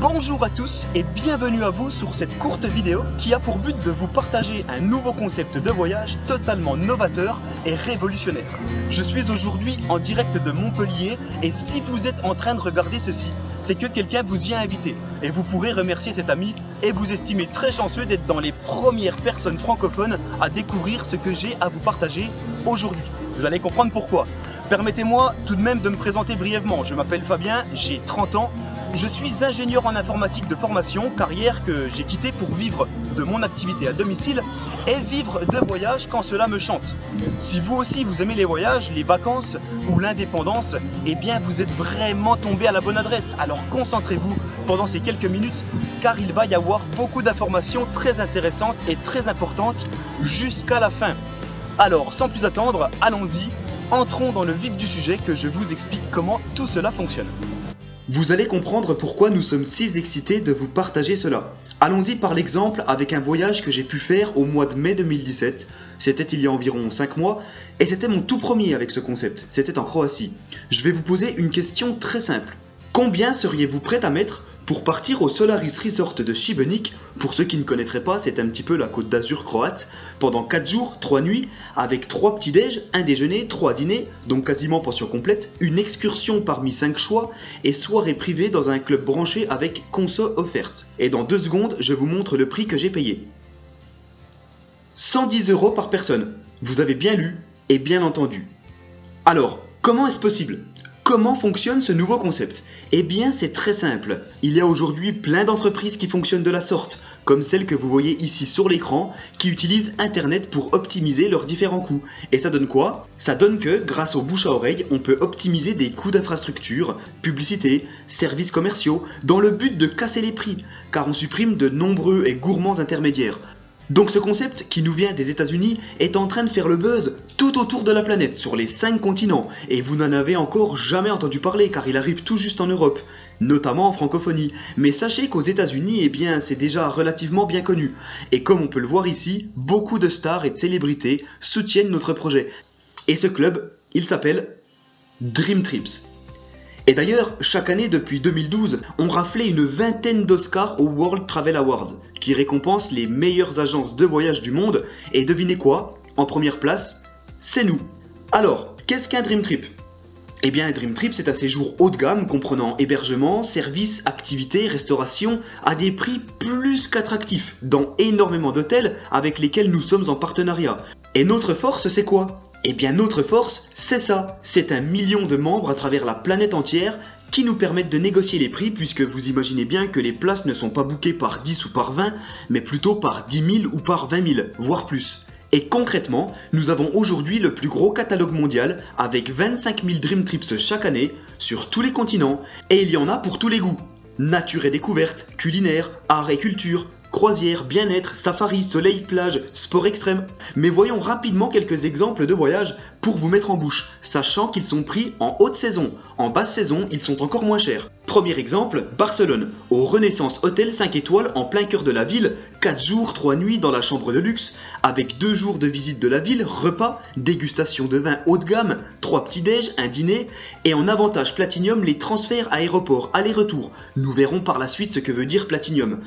Bonjour à tous et bienvenue à vous sur cette courte vidéo qui a pour but de vous partager un nouveau concept de voyage totalement novateur et révolutionnaire. Je suis aujourd'hui en direct de Montpellier et si vous êtes en train de regarder ceci, c'est que quelqu'un vous y a invité et vous pourrez remercier cet ami et vous estimer très chanceux d'être dans les premières personnes francophones à découvrir ce que j'ai à vous partager aujourd'hui. Vous allez comprendre pourquoi. Permettez-moi tout de même de me présenter brièvement. Je m'appelle Fabien, j'ai 30 ans. Je suis ingénieur en informatique de formation, carrière que j'ai quittée pour vivre de mon activité à domicile et vivre de voyage quand cela me chante. Si vous aussi vous aimez les voyages, les vacances ou l'indépendance, eh bien vous êtes vraiment tombé à la bonne adresse. Alors concentrez-vous pendant ces quelques minutes car il va y avoir beaucoup d'informations très intéressantes et très importantes jusqu'à la fin. Alors sans plus attendre, allons-y, entrons dans le vif du sujet que je vous explique comment tout cela fonctionne. Vous allez comprendre pourquoi nous sommes si excités de vous partager cela. Allons-y par l'exemple avec un voyage que j'ai pu faire au mois de mai 2017. C'était il y a environ 5 mois et c'était mon tout premier avec ce concept. C'était en Croatie. Je vais vous poser une question très simple. Combien seriez-vous prêt à mettre pour partir au Solaris Resort de Šibenik? Pour ceux qui ne connaîtraient pas, c'est un petit peu la côte d'Azur croate, pendant 4 jours, 3 nuits, avec 3 petits-déj, un déjeuner, 3 dîners, donc quasiment pension complète, une excursion parmi 5 choix, et soirée privée dans un club branché avec conso offerte. Et dans 2 secondes, je vous montre le prix que j'ai payé. 110 € par personne. Vous avez bien lu et bien entendu. Alors, comment est-ce possible ? Comment fonctionne ce nouveau concept ? Eh bien c'est très simple, il y a aujourd'hui plein d'entreprises qui fonctionnent de la sorte, comme celle que vous voyez ici sur l'écran, qui utilisent internet pour optimiser leurs différents coûts. Et ça donne quoi ? Ça donne que, grâce au bouche à oreille, on peut optimiser des coûts d'infrastructure, publicité, services commerciaux, dans le but de casser les prix, car on supprime de nombreux et gourmands intermédiaires. Donc ce concept, qui nous vient des États-Unis, est en train de faire le buzz tout autour de la planète, sur les 5 continents, et vous n'en avez encore jamais entendu parler car il arrive tout juste en Europe, notamment en francophonie. Mais sachez qu'aux États-Unis, eh bien, c'est déjà relativement bien connu. Et comme on peut le voir ici, beaucoup de stars et de célébrités soutiennent notre projet. Et ce club, il s'appelle Dream Trips. Et d'ailleurs, chaque année depuis 2012, on raflait une vingtaine d'Oscars au World Travel Awards, qui récompensent les meilleures agences de voyage du monde, et devinez quoi ? En première place, c'est nous. Alors, qu'est-ce qu'un Dream Trip ? Eh bien, un Dream Trip, c'est un séjour haut de gamme comprenant hébergement, services, activités, restauration, à des prix plus qu'attractifs, dans énormément d'hôtels avec lesquels nous sommes en partenariat. Et notre force, c'est quoi ? Eh bien notre force, c'est ça, c'est 1 million de membres à travers la planète entière qui nous permettent de négocier les prix puisque vous imaginez bien que les places ne sont pas bookées par 10 ou par 20, mais plutôt par 10 000 ou par 20 000, voire plus. Et concrètement, nous avons aujourd'hui le plus gros catalogue mondial avec 25 000 Dream Trips chaque année sur tous les continents et il y en a pour tous les goûts. Nature et découverte, culinaire, art et culture, croisière, bien-être, safari, soleil, plage, sport extrême. Mais voyons rapidement quelques exemples de voyages pour vous mettre en bouche, sachant qu'ils sont pris en haute saison. En basse saison, ils sont encore moins chers. Premier exemple, Barcelone, au Renaissance Hôtel 5 étoiles en plein cœur de la ville, 4 jours, 3 nuits dans la chambre de luxe, avec 2 jours de visite de la ville, repas, dégustation de vin haut de gamme, 3 petits-déj, un dîner, et en avantage Platinum les transferts aéroport aller-retour. Nous verrons par la suite ce que veut dire Platinum.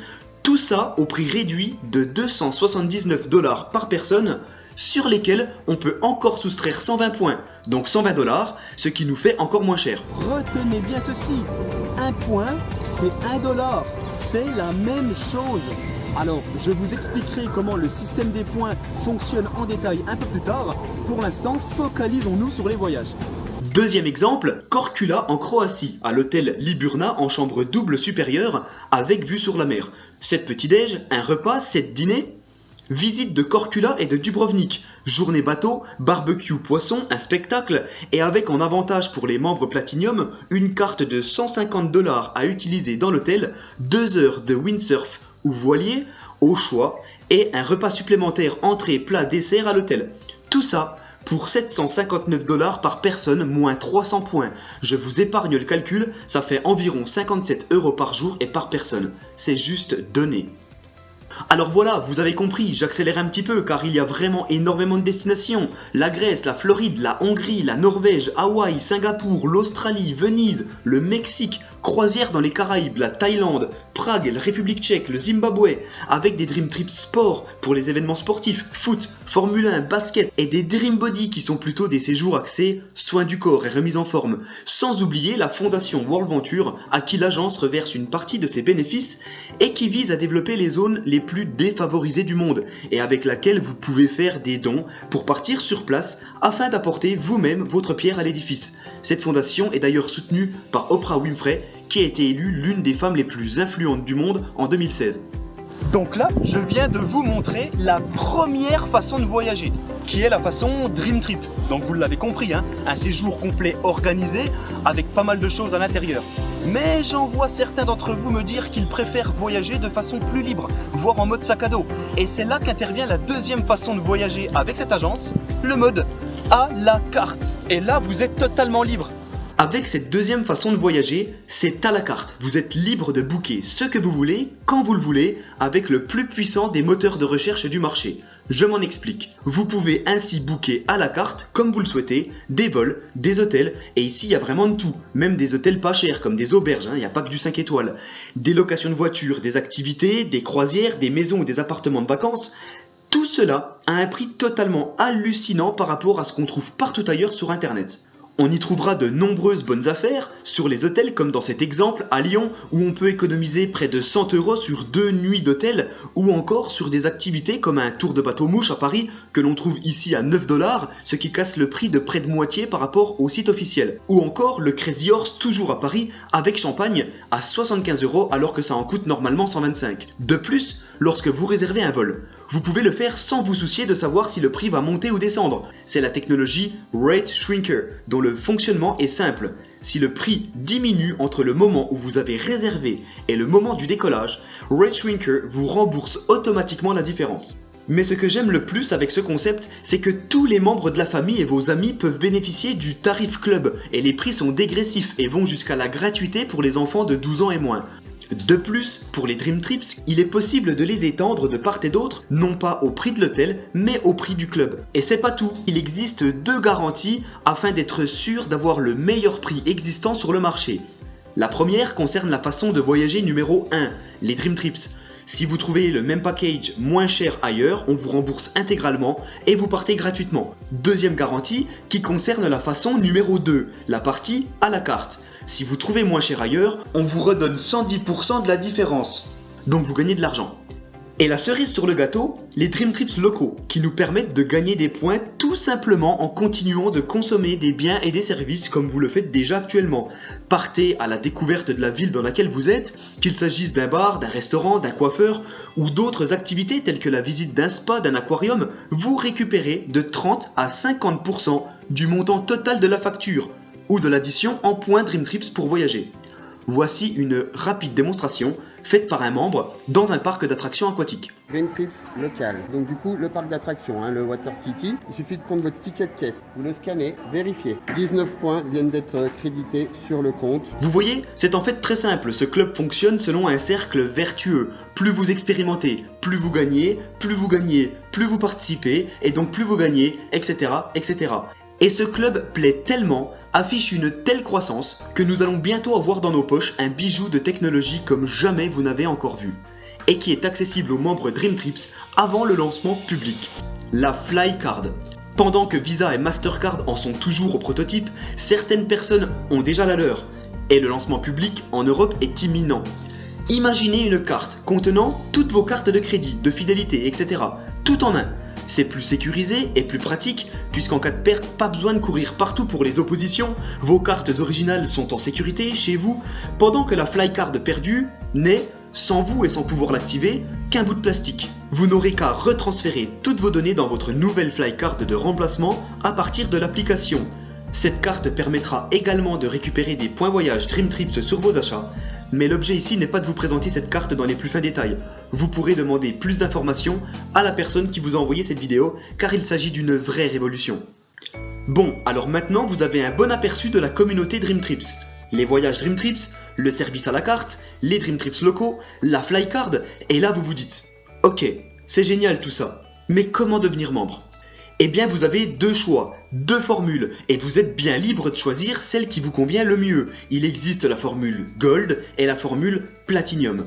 Tout ça au prix réduit de 279 $ par personne, sur lesquels on peut encore soustraire 120 points, donc 120 $, ce qui nous fait encore moins cher. Retenez bien ceci, 1 point, c'est 1 $, c'est la même chose. Alors, je vous expliquerai comment le système des points fonctionne en détail un peu plus tard. Pour l'instant, focalisons-nous sur les voyages. Deuxième exemple, Korčula en Croatie, à l'hôtel Liburna en chambre double supérieure avec vue sur la mer. 7 petits-déj, un repas, 7 dîners. Visite de Korčula et de Dubrovnik, journée bateau, barbecue poisson, un spectacle et avec en avantage pour les membres Platinum une carte de 150 $ à utiliser dans l'hôtel, 2 heures de windsurf ou voilier au choix et un repas supplémentaire entrée, plat, dessert à l'hôtel. Tout ça pour 759 $ par personne, moins 300 points. Je vous épargne le calcul, ça fait environ 57 € par jour et par personne. C'est juste donné. Alors voilà, vous avez compris, j'accélère un petit peu car il y a vraiment énormément de destinations. La Grèce, la Floride, la Hongrie, la Norvège, Hawaï, Singapour, l'Australie, Venise, le Mexique, croisière dans les Caraïbes, la Thaïlande, Prague, la République tchèque, le Zimbabwe, avec des Dream Trips sport pour les événements sportifs, foot, Formule 1, basket et des Dream Body qui sont plutôt des séjours axés soins du corps et remise en forme. Sans oublier la fondation World Venture à qui l'agence reverse une partie de ses bénéfices et qui vise à développer les zones les plus défavorisées du monde et avec laquelle vous pouvez faire des dons pour partir sur place afin d'apporter vous-même votre pierre à l'édifice. Cette fondation est d'ailleurs soutenue par Oprah Winfrey qui a été élue l'une des femmes les plus influentes du monde en 2016. Donc là, je viens de vous montrer la première façon de voyager, qui est la façon Dream Trip. Donc vous l'avez compris, hein, un séjour complet organisé avec pas mal de choses à l'intérieur. Mais j'en vois certains d'entre vous me dire qu'ils préfèrent voyager de façon plus libre, voire en mode sac à dos. Et c'est là qu'intervient la deuxième façon de voyager avec cette agence, le mode à la carte. Et là, vous êtes totalement libre. Avec cette deuxième façon de voyager, c'est à la carte. Vous êtes libre de booker ce que vous voulez, quand vous le voulez, avec le plus puissant des moteurs de recherche du marché. Je m'en explique. Vous pouvez ainsi booker à la carte, comme vous le souhaitez, des vols, des hôtels, et ici il y a vraiment de tout. Même des hôtels pas chers, comme des auberges, il n'y a pas que du 5 étoiles. Des locations de voitures, des activités, des croisières, des maisons ou des appartements de vacances. Tout cela a un prix totalement hallucinant par rapport à ce qu'on trouve partout ailleurs sur Internet. On y trouvera de nombreuses bonnes affaires sur les hôtels comme dans cet exemple à Lyon où on peut économiser près de 100 € sur 2 nuits d'hôtel ou encore sur des activités comme un tour de bateau-mouche à Paris que l'on trouve ici à 9 $, ce qui casse le prix de près de moitié par rapport au site officiel. Ou encore le Crazy Horse toujours à Paris avec champagne à 75 € alors que ça en coûte normalement 125. De plus, lorsque vous réservez un vol, vous pouvez le faire sans vous soucier de savoir si le prix va monter ou descendre. C'est la technologie Rate Shrinker dont le fonctionnement est simple. Si le prix diminue entre le moment où vous avez réservé et le moment du décollage, Rate Shrinker vous rembourse automatiquement la différence. Mais ce que j'aime le plus avec ce concept, c'est que tous les membres de la famille et vos amis peuvent bénéficier du tarif club et les prix sont dégressifs et vont jusqu'à la gratuité pour les enfants de 12 ans et moins. De plus, pour les Dream Trips, il est possible de les étendre de part et d'autre, non pas au prix de l'hôtel, mais au prix du club. Et c'est pas tout, il existe 2 garanties afin d'être sûr d'avoir le meilleur prix existant sur le marché. La première concerne la façon de voyager numéro 1, les Dream Trips. Si vous trouvez le même package moins cher ailleurs, on vous rembourse intégralement et vous partez gratuitement. Deuxième garantie qui concerne la façon numéro 2, la partie à la carte. Si vous trouvez moins cher ailleurs, on vous redonne 110% de la différence. Donc vous gagnez de l'argent. Et la cerise sur le gâteau, les Dream Trips locaux, qui nous permettent de gagner des points tout simplement en continuant de consommer des biens et des services comme vous le faites déjà actuellement. Partez à la découverte de la ville dans laquelle vous êtes, qu'il s'agisse d'un bar, d'un restaurant, d'un coiffeur ou d'autres activités telles que la visite d'un spa, d'un aquarium, vous récupérez de 30 à 50% du montant total de la facture ou de l'addition en points Dream Trips pour voyager. Voici une rapide démonstration faite par un membre dans un parc d'attractions aquatiques. Dream Trips local. Donc du coup, le parc d'attractions, le Water City, il suffit de prendre votre ticket de caisse, vous le scannez, vérifiez. 19 points viennent d'être crédités sur le compte. Vous voyez, c'est en fait très simple, ce club fonctionne selon un cercle vertueux. Plus vous expérimentez, plus vous gagnez, plus vous participez, et donc plus vous gagnez, etc., etc. Et ce club plaît tellement, affiche une telle croissance que nous allons bientôt avoir dans nos poches un bijou de technologie comme jamais vous n'avez encore vu et qui est accessible aux membres Dream Trips avant le lancement public. La Flycard. Pendant que Visa et Mastercard en sont toujours au prototype, certaines personnes ont déjà la leur et le lancement public en Europe est imminent. Imaginez une carte contenant toutes vos cartes de crédit, de fidélité, etc. tout en un. C'est plus sécurisé et plus pratique puisqu'en cas de perte, pas besoin de courir partout pour les oppositions, vos cartes originales sont en sécurité chez vous, pendant que la Flycard perdue n'est, sans vous et sans pouvoir l'activer, qu'un bout de plastique. Vous n'aurez qu'à retransférer toutes vos données dans votre nouvelle Flycard de remplacement à partir de l'application. Cette carte permettra également de récupérer des points voyage Dream Trips sur vos achats. Mais l'objet ici n'est pas de vous présenter cette carte dans les plus fins détails. Vous pourrez demander plus d'informations à la personne qui vous a envoyé cette vidéo car il s'agit d'une vraie révolution. Bon, alors maintenant vous avez un bon aperçu de la communauté Dream Trips. Les voyages Dream Trips, le service à la carte, les Dream Trips locaux, la Flycard, et là vous vous dites Ok, c'est génial tout ça. Mais comment devenir membre? Eh bien vous avez deux choix, deux formules, et vous êtes bien libre de choisir celle qui vous convient le mieux. Il existe la formule Gold et la formule Platinum.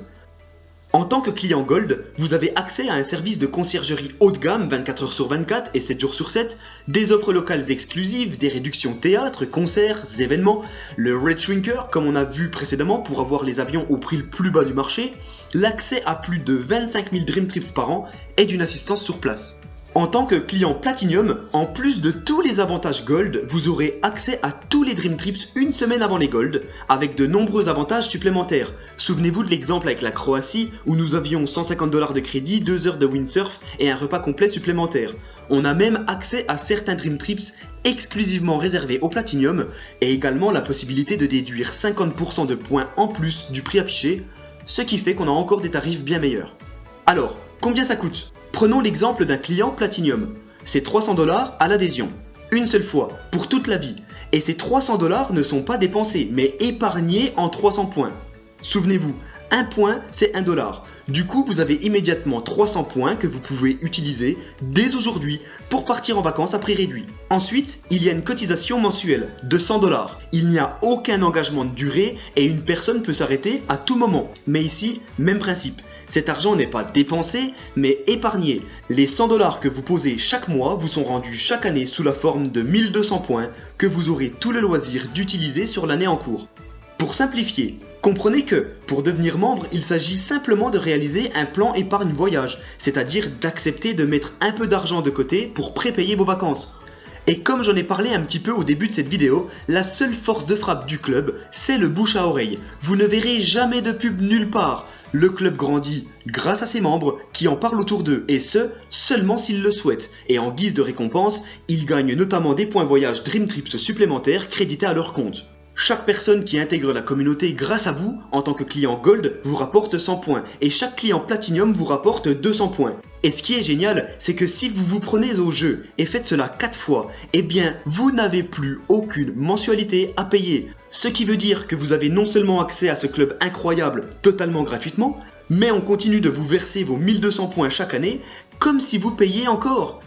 En tant que client Gold, vous avez accès à un service de conciergerie haut de gamme 24 h sur 24 et 7 jours sur 7, des offres locales exclusives, des réductions théâtre, concerts, événements, le Red Shrinker comme on a vu précédemment pour avoir les avions au prix le plus bas du marché, l'accès à plus de 25 000 Dream Trips par an et d'une assistance sur place. En tant que client Platinum, en plus de tous les avantages Gold, vous aurez accès à tous les Dream Trips une semaine avant les Gold, avec de nombreux avantages supplémentaires. Souvenez-vous de l'exemple avec la Croatie, où nous avions 150 $ de crédit, 2 heures de windsurf et un repas complet supplémentaire. On a même accès à certains Dream Trips exclusivement réservés au Platinum, et également la possibilité de déduire 50% de points en plus du prix affiché, ce qui fait qu'on a encore des tarifs bien meilleurs. Alors, combien ça coûte ? Prenons l'exemple d'un client Platinum. C'est 300 $ à l'adhésion, une seule fois, pour toute la vie. Et ces 300 $ ne sont pas dépensés, mais épargnés en 300 points. Souvenez-vous, un point, c'est 1 $. Du coup, vous avez immédiatement 300 points que vous pouvez utiliser dès aujourd'hui pour partir en vacances à prix réduit. Ensuite, il y a une cotisation mensuelle de 100 $. Il n'y a aucun engagement de durée et une personne peut s'arrêter à tout moment. Mais ici, même principe. Cet argent n'est pas dépensé, mais épargné. Les 100 $ que vous posez chaque mois vous sont rendus chaque année sous la forme de 1200 points que vous aurez tout le loisir d'utiliser sur l'année en cours. Pour simplifier, comprenez que, pour devenir membre, il s'agit simplement de réaliser un plan épargne voyage, c'est-à-dire d'accepter de mettre un peu d'argent de côté pour prépayer vos vacances. Et comme j'en ai parlé un petit peu au début de cette vidéo, la seule force de frappe du club, c'est le bouche à oreille. Vous ne verrez jamais de pub nulle part. Le club grandit grâce à ses membres qui en parlent autour d'eux, et ce, seulement s'ils le souhaitent. Et en guise de récompense, ils gagnent notamment des points voyage Dream Trips supplémentaires crédités à leur compte. Chaque personne qui intègre la communauté grâce à vous, en tant que client Gold, vous rapporte 100 points, et chaque client Platinum vous rapporte 200 points. Et ce qui est génial, c'est que si vous vous prenez au jeu et faites cela 4 fois, eh bien, vous n'avez plus aucune mensualité à payer. Ce qui veut dire que vous avez non seulement accès à ce club incroyable totalement gratuitement, mais on continue de vous verser vos 1200 points chaque année, comme si vous payiez encore.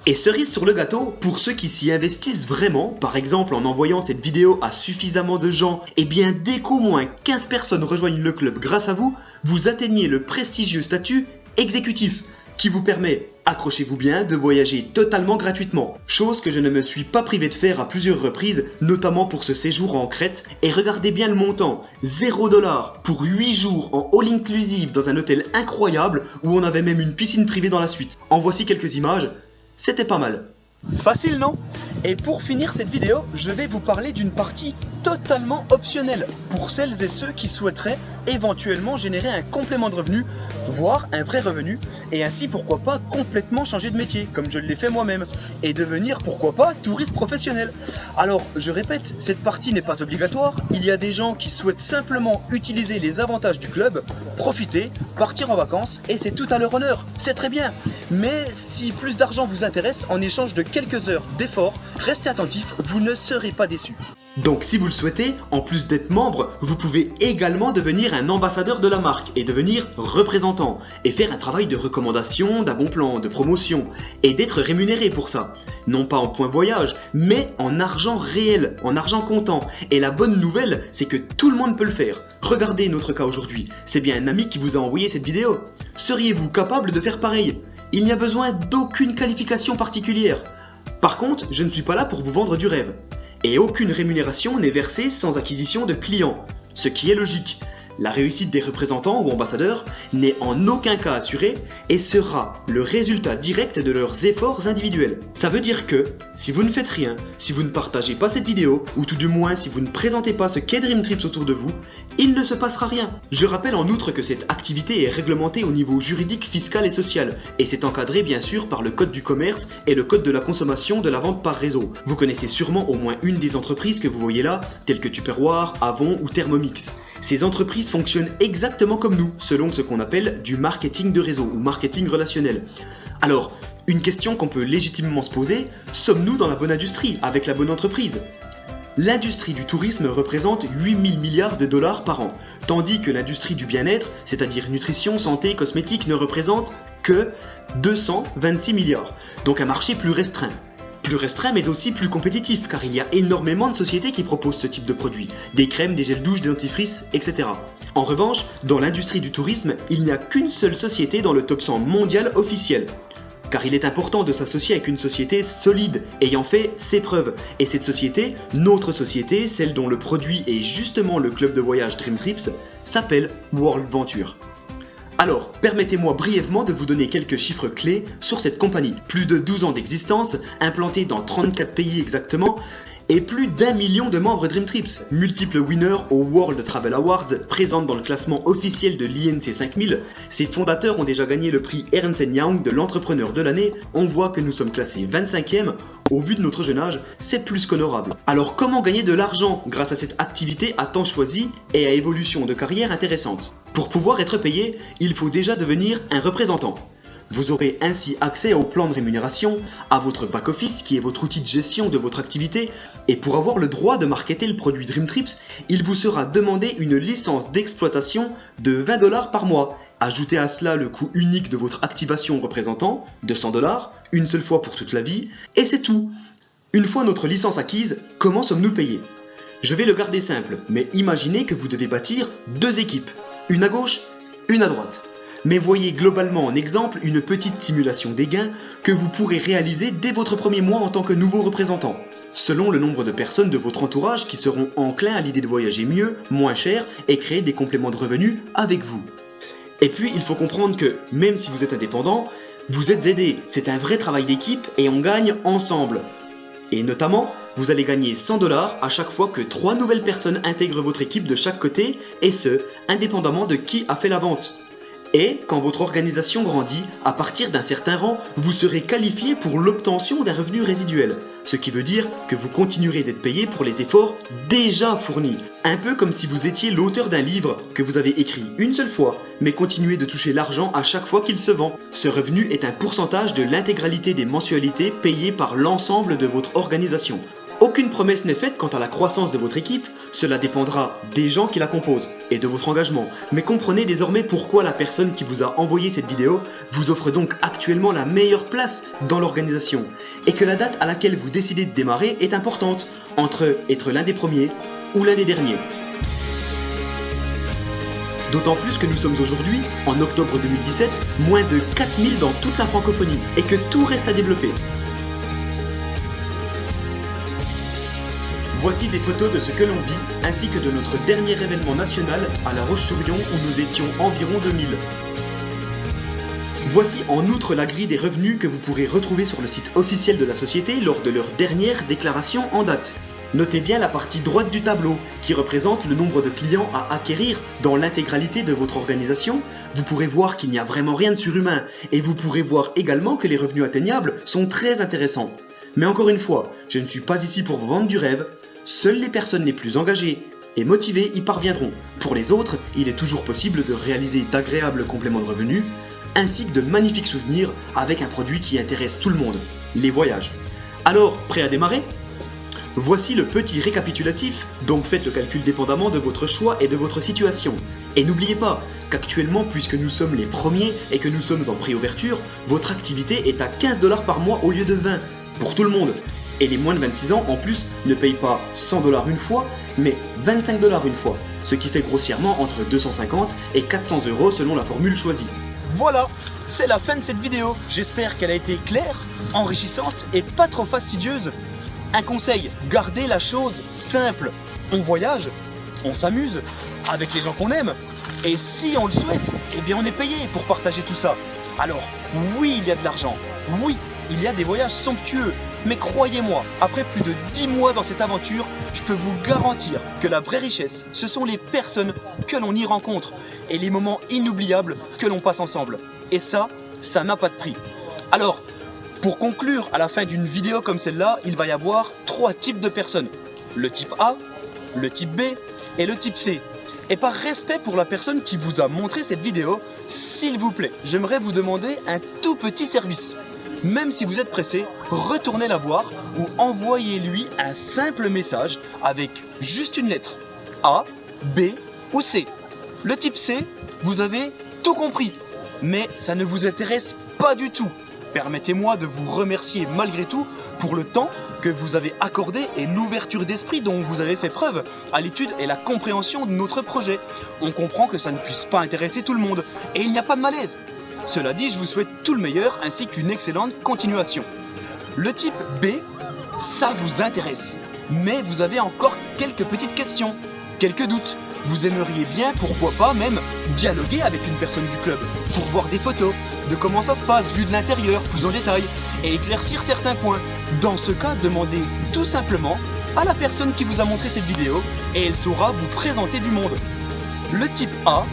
Et cerise sur le gâteau, pour ceux qui s'y investissent vraiment, par exemple en envoyant cette vidéo à suffisamment de gens, et bien dès qu'au moins 15 personnes rejoignent le club grâce à vous, vous atteignez le prestigieux statut exécutif, qui vous permet, accrochez-vous bien, de voyager totalement gratuitement. Chose que je ne me suis pas privé de faire à plusieurs reprises, notamment pour ce séjour en Crète. Et regardez bien le montant, 0 $ pour 8 jours en all-inclusive dans un hôtel incroyable où on avait même une piscine privée dans la suite. En voici quelques images. C'était pas mal. Facile, non? Et pour finir cette vidéo, je vais vous parler d'une partie totalement optionnelle pour celles et ceux qui souhaiteraient éventuellement générer un complément de revenu, voire un vrai revenu, et ainsi pourquoi pas complètement changer de métier, comme je l'ai fait moi-même, et devenir pourquoi pas touriste professionnel. Alors, je répète, cette partie n'est pas obligatoire, il y a des gens qui souhaitent simplement utiliser les avantages du club, profiter, partir en vacances, et c'est tout à leur honneur, c'est très bien. Mais si plus d'argent vous intéresse, en échange de quelques heures d'effort, restez attentifs, vous ne serez pas déçus. Donc si vous le souhaitez, en plus d'être membre, vous pouvez également devenir un ambassadeur de la marque et devenir représentant et faire un travail de recommandation, d'un bon plan, de promotion et d'être rémunéré pour ça. Non pas en points voyage, mais en argent réel, en argent comptant. Et la bonne nouvelle, c'est que tout le monde peut le faire. Regardez notre cas aujourd'hui, c'est bien un ami qui vous a envoyé cette vidéo. Seriez-vous capable de faire pareil ? Il n'y a besoin d'aucune qualification particulière. Par contre, je ne suis pas là pour vous vendre du rêve. Et aucune rémunération n'est versée sans acquisition de clients, ce qui est logique. La réussite des représentants ou ambassadeurs n'est en aucun cas assurée et sera le résultat direct de leurs efforts individuels. Ça veut dire que, si vous ne faites rien, si vous ne partagez pas cette vidéo, ou tout du moins si vous ne présentez pas ce qu'est Dream Trips autour de vous, il ne se passera rien. Je rappelle en outre que cette activité est réglementée au niveau juridique, fiscal et social, et c'est encadré bien sûr par le code du commerce et le code de la consommation de la vente par réseau. Vous connaissez sûrement au moins une des entreprises que vous voyez là, telles que Tupperware, Avon ou Thermomix. Ces entreprises fonctionnent exactement comme nous, selon ce qu'on appelle du marketing de réseau ou marketing relationnel. Alors, une question qu'on peut légitimement se poser, sommes-nous dans la bonne industrie, avec la bonne entreprise ? L'industrie du tourisme représente 8000 milliards de dollars par an, tandis que l'industrie du bien-être, c'est-à-dire nutrition, santé, cosmétique, ne représente que 226 milliards. Donc un marché plus restreint. Plus restreint mais aussi plus compétitif, car il y a énormément de sociétés qui proposent ce type de produits. Des crèmes, des gels douche, des dentifrices, etc. En revanche, dans l'industrie du tourisme, il n'y a qu'une seule société dans le top 100 mondial officiel. Car il est important de s'associer avec une société solide, ayant fait ses preuves. Et cette société, notre société, celle dont le produit est justement le club de voyage Dream Trips, s'appelle World Venture. Alors, permettez-moi brièvement de vous donner quelques chiffres clés sur cette compagnie. Plus de 12 ans d'existence, implantée dans 34 pays exactement, et plus d'1 million de membres Dream Trips, multiples winners aux World Travel Awards, présentes dans le classement officiel de l'INC 5000. Ses fondateurs ont déjà gagné le prix Ernst & Young de l'entrepreneur de l'année. On voit que nous sommes classés 25e. Au vu de notre jeune âge, c'est plus qu'honorable. Alors comment gagner de l'argent grâce à cette activité à temps choisi et à évolution de carrière intéressante? Pour pouvoir être payé, il faut déjà devenir un représentant. Vous aurez ainsi accès au plan de rémunération, à votre back-office qui est votre outil de gestion de votre activité, et pour avoir le droit de marketer le produit Dream Trips, il vous sera demandé une licence d'exploitation de 20 $ par mois. Ajoutez à cela le coût unique de votre activation représentant, 200 $, une seule fois pour toute la vie, et c'est tout. Une fois notre licence acquise, comment sommes-nous payés? Je vais le garder simple, mais imaginez que vous devez bâtir 2 équipes, une à gauche, une à droite. Mais voyez globalement en exemple une petite simulation des gains que vous pourrez réaliser dès votre premier mois en tant que nouveau représentant, selon le nombre de personnes de votre entourage qui seront enclins à l'idée de voyager mieux, moins cher et créer des compléments de revenus avec vous. Et puis il faut comprendre que, même si vous êtes indépendant, vous êtes aidé, c'est un vrai travail d'équipe et on gagne ensemble. Et notamment, vous allez gagner 100 $ à chaque fois que 3 nouvelles personnes intègrent votre équipe de chaque côté, et ce, indépendamment de qui a fait la vente. Et quand votre organisation grandit, à partir d'un certain rang, vous serez qualifié pour l'obtention d'un revenu résiduel. Ce qui veut dire que vous continuerez d'être payé pour les efforts déjà fournis. Un peu comme si vous étiez l'auteur d'un livre que vous avez écrit une seule fois, mais continuez de toucher l'argent à chaque fois qu'il se vend. Ce revenu est un pourcentage de l'intégralité des mensualités payées par l'ensemble de votre organisation. Aucune promesse n'est faite quant à la croissance de votre équipe, cela dépendra des gens qui la composent et de votre engagement. Mais comprenez désormais pourquoi la personne qui vous a envoyé cette vidéo vous offre donc actuellement la meilleure place dans l'organisation et que la date à laquelle vous décidez de démarrer est importante, entre être l'un des premiers ou l'un des derniers. D'autant plus que nous sommes aujourd'hui, en octobre 2017, moins de 4000 dans toute la francophonie et que tout reste à développer. Voici des photos de ce que l'on vit, ainsi que de notre dernier événement national à La Roche-sur-Yon où nous étions environ 2000. Voici en outre la grille des revenus que vous pourrez retrouver sur le site officiel de la société lors de leur dernière déclaration en date. Notez bien la partie droite du tableau, qui représente le nombre de clients à acquérir dans l'intégralité de votre organisation. Vous pourrez voir qu'il n'y a vraiment rien de surhumain, et vous pourrez voir également que les revenus atteignables sont très intéressants. Mais encore une fois, je ne suis pas ici pour vous vendre du rêve. Seules les personnes les plus engagées et motivées y parviendront. Pour les autres, il est toujours possible de réaliser d'agréables compléments de revenus, ainsi que de magnifiques souvenirs avec un produit qui intéresse tout le monde, les voyages. Alors, prêt à démarrer ? Voici le petit récapitulatif, donc faites le calcul dépendamment de votre choix et de votre situation. Et n'oubliez pas qu'actuellement, puisque nous sommes les premiers et que nous sommes en préouverture, votre activité est à 15 $ par mois au lieu de 20, pour tout le monde. Et les moins de 26 ans, en plus, ne payent pas 100 $ une fois, mais 25 $ une fois, ce qui fait grossièrement entre 250 et 400 € selon la formule choisie. Voilà, c'est la fin de cette vidéo. J'espère qu'elle a été claire, enrichissante et pas trop fastidieuse. Un conseil, gardez la chose simple. On voyage, on s'amuse avec les gens qu'on aime. Et si on le souhaite, eh bien on est payé pour partager tout ça. Alors, oui, il y a de l'argent. Oui, il y a des voyages somptueux. Mais croyez-moi, après plus de 10 mois dans cette aventure, je peux vous garantir que la vraie richesse, ce sont les personnes que l'on y rencontre et les moments inoubliables que l'on passe ensemble. Et ça n'a pas de prix. Alors, pour conclure, à la fin d'une vidéo comme celle-là, il va y avoir 3 types de personnes. Le type A, le type B et le type C. Et par respect pour la personne qui vous a montré cette vidéo, s'il vous plaît, j'aimerais vous demander un tout petit service. Même si vous êtes pressé, retournez la voir ou envoyez-lui un simple message avec juste une lettre. A, B ou C. Le type C, vous avez tout compris, mais ça ne vous intéresse pas du tout. Permettez-moi de vous remercier malgré tout pour le temps que vous avez accordé et l'ouverture d'esprit dont vous avez fait preuve à l'étude et la compréhension de notre projet. On comprend que ça ne puisse pas intéresser tout le monde et il n'y a pas de malaise. Cela dit, je vous souhaite tout le meilleur ainsi qu'une excellente continuation. Le type B, ça vous intéresse, mais vous avez encore quelques petites questions, quelques doutes. Vous aimeriez bien, pourquoi pas même, dialoguer avec une personne du club pour voir des photos de comment ça se passe vu de l'intérieur plus en détail et éclaircir certains points. Dans ce cas, demandez tout simplement à la personne qui vous a montré cette vidéo et elle saura vous présenter du monde. Le type A,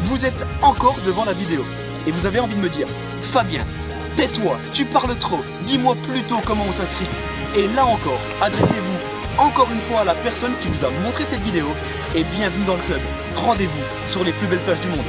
vous êtes encore devant la vidéo et vous avez envie de me dire « Fabien, tais-toi, tu parles trop, dis-moi plutôt comment on s'inscrit ». Et là encore, adressez-vous encore une fois à la personne qui vous a montré cette vidéo et bienvenue dans le club. Rendez-vous sur les plus belles plages du monde.